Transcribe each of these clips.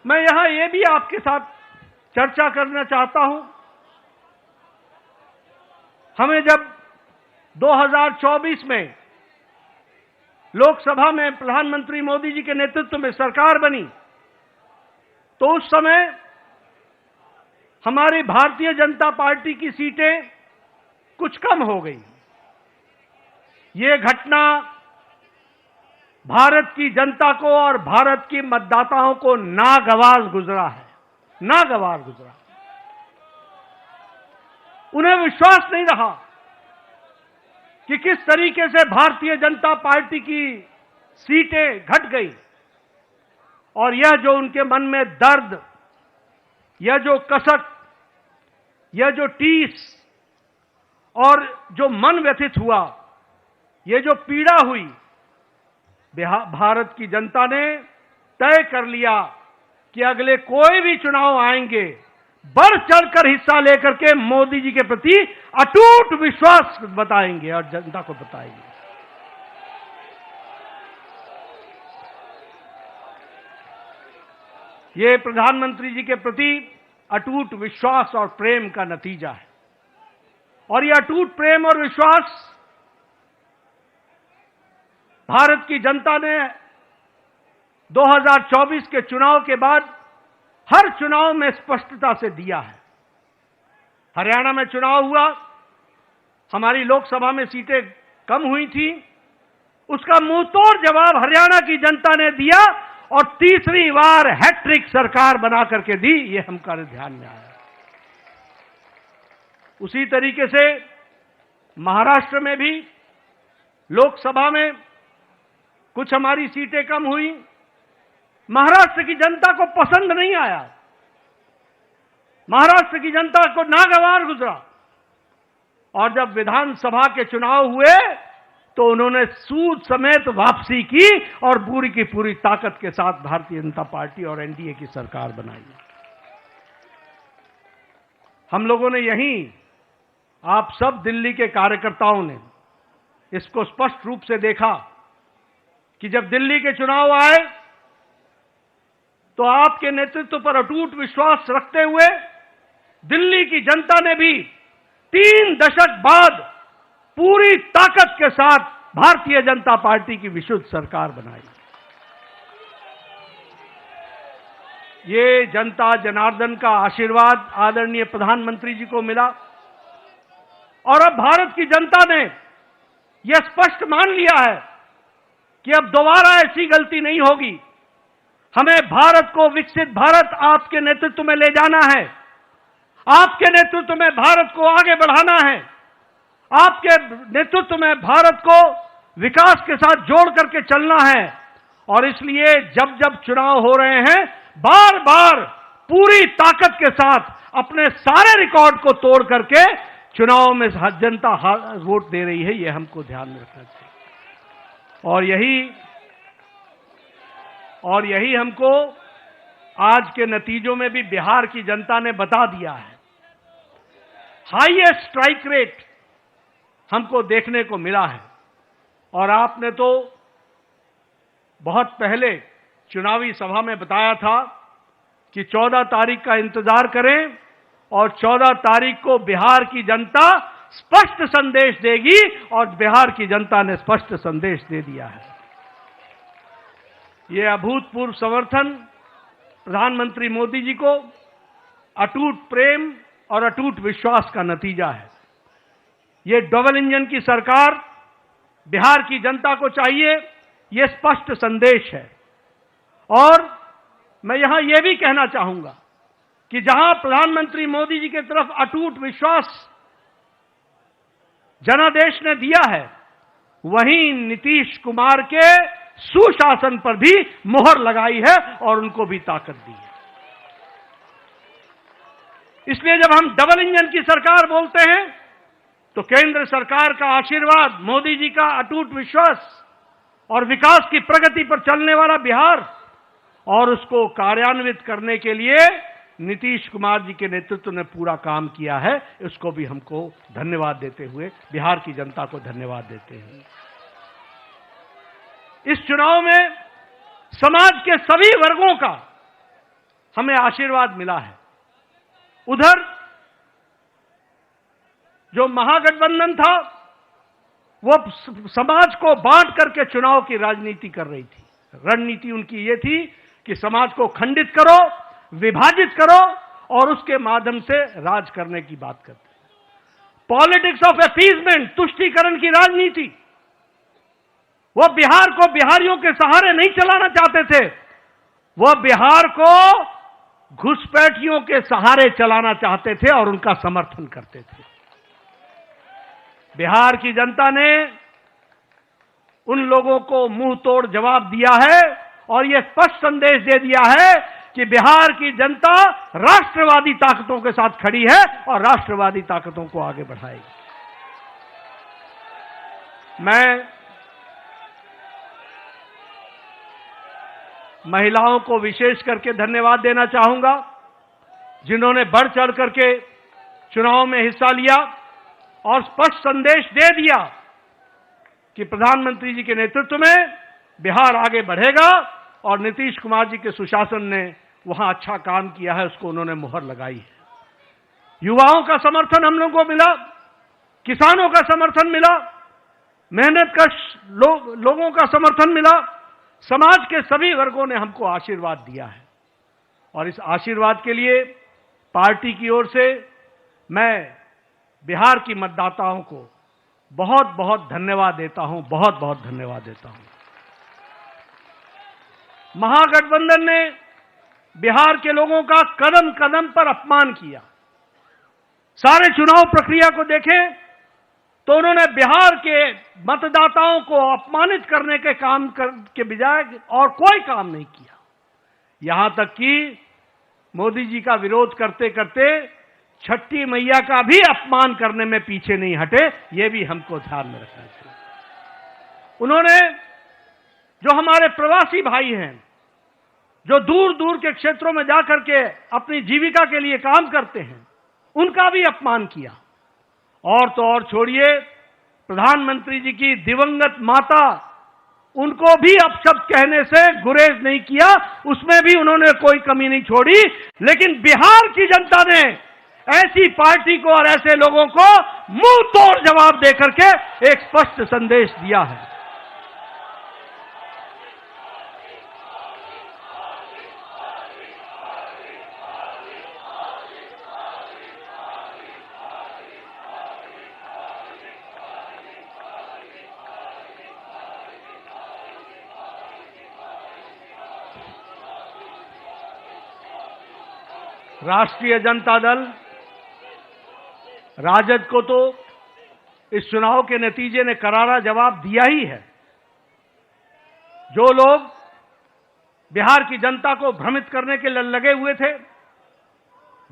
मैं यहां ये भी आपके साथ चर्चा करना चाहता हूं, हमें जब 2024 में लोकसभा में प्रधानमंत्री मोदी जी के नेतृत्व में सरकार बनी, तो उस समय हमारी भारतीय जनता पार्टी की सीटें कुछ कम हो गई। ये घटना भारत की जनता को और भारत की मतदाताओं को नागवार गुजरा है, नागवार गुजरा। उन्हें विश्वास नहीं रहा कि किस तरीके से भारतीय जनता पार्टी की सीटें घट गई, और यह जो उनके मन में दर्द, यह जो कसक, यह जो टीस और जो मन व्यथित हुआ, यह जो पीड़ा हुई, भारत की जनता ने तय कर लिया कि अगले कोई भी चुनाव आएंगे, बढ़ चढ़कर हिस्सा लेकर के मोदी जी के प्रति अटूट विश्वास बताएंगे और जनता को बताएंगे। ये प्रधानमंत्री जी के प्रति अटूट विश्वास और प्रेम का नतीजा है। और यह अटूट प्रेम और विश्वास भारत की जनता ने 2024 के चुनाव के बाद हर चुनाव में स्पष्टता से दिया है। हरियाणा में चुनाव हुआ, हमारी लोकसभा में सीटें कम हुई थी, उसका मुंहतोड़ जवाब हरियाणा की जनता ने दिया और तीसरी बार हैट्रिक सरकार बना करके दी। ये हमारे ध्यान में आया। उसी तरीके से महाराष्ट्र में भी लोकसभा में कुछ हमारी सीटें कम हुई, महाराष्ट्र की जनता को पसंद नहीं आया, महाराष्ट्र की जनता को नागवार गुजरा। और जब विधानसभा के चुनाव हुए तो उन्होंने सूद समेत वापसी की और पूरी की पूरी ताकत के साथ भारतीय जनता पार्टी और एनडीए की सरकार बनाई। हम लोगों ने यहीं, आप सब दिल्ली के कार्यकर्ताओं ने इसको स्पष्ट रूप से देखा कि जब दिल्ली के चुनाव आए तो आपके नेतृत्व पर अटूट विश्वास रखते हुए दिल्ली की जनता ने भी 3 दशक बाद पूरी ताकत के साथ भारतीय जनता पार्टी की विशुद्ध सरकार बनाई। ये जनता जनार्दन का आशीर्वाद आदरणीय प्रधानमंत्री जी को मिला और अब भारत की जनता ने यह स्पष्ट मान लिया है कि अब दोबारा ऐसी गलती नहीं होगी। हमें भारत को विकसित भारत आपके नेतृत्व में ले जाना है, आपके नेतृत्व में भारत को आगे बढ़ाना है, आपके नेतृत्व में भारत को विकास के साथ जोड़ करके चलना है। और इसलिए जब जब चुनाव हो रहे हैं, बार बार पूरी ताकत के साथ अपने सारे रिकॉर्ड को तोड़ करके चुनाव में जनता वोट दे रही है। यह हमको ध्यान में रखना चाहिए। और यही हमको आज के नतीजों में भी बिहार की जनता ने बता दिया है। हाईएस्ट स्ट्राइक रेट हमको देखने को मिला है। और आपने तो बहुत पहले चुनावी सभा में बताया था कि 14 तारीख का इंतजार करें और 14 तारीख को बिहार की जनता स्पष्ट संदेश देगी, और बिहार की जनता ने स्पष्ट संदेश दे दिया है। ये अभूतपूर्व समर्थन प्रधानमंत्री मोदी जी को अटूट प्रेम और अटूट विश्वास का नतीजा है। ये डबल इंजन की सरकार बिहार की जनता को चाहिए, ये स्पष्ट संदेश है। और मैं यहां यह भी कहना चाहूंगा कि जहां प्रधानमंत्री मोदी जी की तरफ अटूट विश्वास जनादेश ने दिया है, वहीं नीतीश कुमार के सुशासन पर भी मोहर लगाई है और उनको भी ताकत दी है। इसलिए जब हम डबल इंजन की सरकार बोलते हैं तो केंद्र सरकार का आशीर्वाद, मोदी जी का अटूट विश्वास और विकास की प्रगति पर चलने वाला बिहार, और उसको कार्यान्वित करने के लिए नीतीश कुमार जी के नेतृत्व ने पूरा काम किया है। इसको भी हमको धन्यवाद देते हुए, बिहार की जनता को धन्यवाद देते हैं। इस चुनाव में समाज के सभी वर्गों का हमें आशीर्वाद मिला है। उधर जो महागठबंधन था वो समाज को बांट करके चुनाव की राजनीति कर रही थी। रणनीति उनकी ये थी कि समाज को खंडित करो, विभाजित करो और उसके माध्यम से राज करने की बात करते। पॉलिटिक्स ऑफ अपीजमेंट, तुष्टीकरण की राजनीति। वो बिहार को बिहारियों के सहारे नहीं चलाना चाहते थे, वो बिहार को घुसपैठियों के सहारे चलाना चाहते थे और उनका समर्थन करते थे। बिहार की जनता ने उन लोगों को मुंह तोड़ जवाब दिया है और यह स्पष्ट संदेश दे दिया है कि बिहार की जनता राष्ट्रवादी ताकतों के साथ खड़ी है और राष्ट्रवादी ताकतों को आगे बढ़ाएगी। मैं महिलाओं को विशेष करके धन्यवाद देना चाहूंगा, जिन्होंने बढ़ चढ़ करके चुनाव में हिस्सा लिया और स्पष्ट संदेश दे दिया कि प्रधानमंत्री जी के नेतृत्व में बिहार आगे बढ़ेगा और नीतीश कुमार जी के सुशासन ने वहां अच्छा काम किया है, उसको उन्होंने मुहर लगाई है। युवाओं का समर्थन हम लोगों को मिला, किसानों का समर्थन मिला, मेहनतकश लोगों का समर्थन मिला, समाज के सभी वर्गों ने हमको आशीर्वाद दिया है और इस आशीर्वाद के लिए पार्टी की ओर से मैं बिहार की मतदाताओं को बहुत बहुत धन्यवाद देता हूं, बहुत बहुत धन्यवाद देता हूं। महागठबंधन ने बिहार के लोगों का कदम कदम पर अपमान किया। सारे चुनाव प्रक्रिया को देखें तो उन्होंने बिहार के मतदाताओं को अपमानित करने के काम के बजाय और कोई काम नहीं किया। यहां तक कि मोदी जी का विरोध करते करते छठी मैया का भी अपमान करने में पीछे नहीं हटे, यह भी हमको ध्यान में रखना चाहिए। उन्होंने जो हमारे प्रवासी भाई हैं, जो दूर दूर के क्षेत्रों में जाकर के अपनी जीविका के लिए काम करते हैं, उनका भी अपमान किया। और तो और छोड़िए, प्रधानमंत्री जी की दिवंगत माता, उनको भी अपशब्द कहने से गुरेज नहीं किया, उसमें भी उन्होंने कोई कमी नहीं छोड़ी। लेकिन बिहार की जनता ने ऐसी पार्टी को और ऐसे लोगों को मुंह तोड़ जवाब देकर के एक स्पष्ट संदेश दिया है। राष्ट्रीय जनता दल राजद को तो इस चुनाव के नतीजे ने करारा जवाब दिया ही है। जो लोग बिहार की जनता को भ्रमित करने के लिए लगे हुए थे,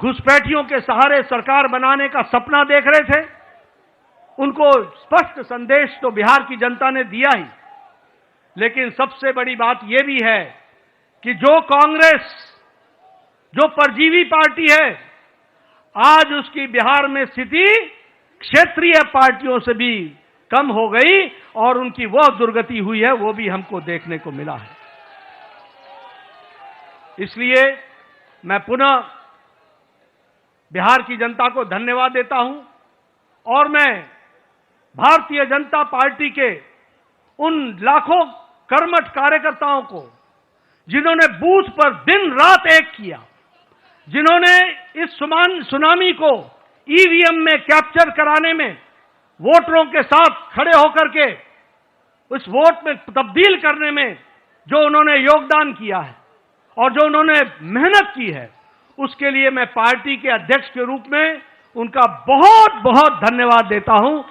घुसपैठियों के सहारे सरकार बनाने का सपना देख रहे थे, उनको स्पष्ट संदेश तो बिहार की जनता ने दिया ही। लेकिन सबसे बड़ी बात यह भी है कि जो कांग्रेस, जो परजीवी पार्टी है, आज उसकी बिहार में स्थिति क्षेत्रीय पार्टियों से भी कम हो गई और उनकी वह दुर्गति हुई है, वो भी हमको देखने को मिला है। इसलिए मैं पुनः बिहार की जनता को धन्यवाद देता हूं और मैं भारतीय जनता पार्टी के उन लाखों कर्मठ कार्यकर्ताओं को, जिन्होंने बूथ पर दिन रात एक किया, जिन्होंने इस सुनामी को ईवीएम में कैप्चर कराने में वोटरों के साथ खड़े होकर के उस वोट में तब्दील करने में जो उन्होंने योगदान किया है और जो उन्होंने मेहनत की है, उसके लिए मैं पार्टी के अध्यक्ष के रूप में उनका बहुत बहुत धन्यवाद देता हूं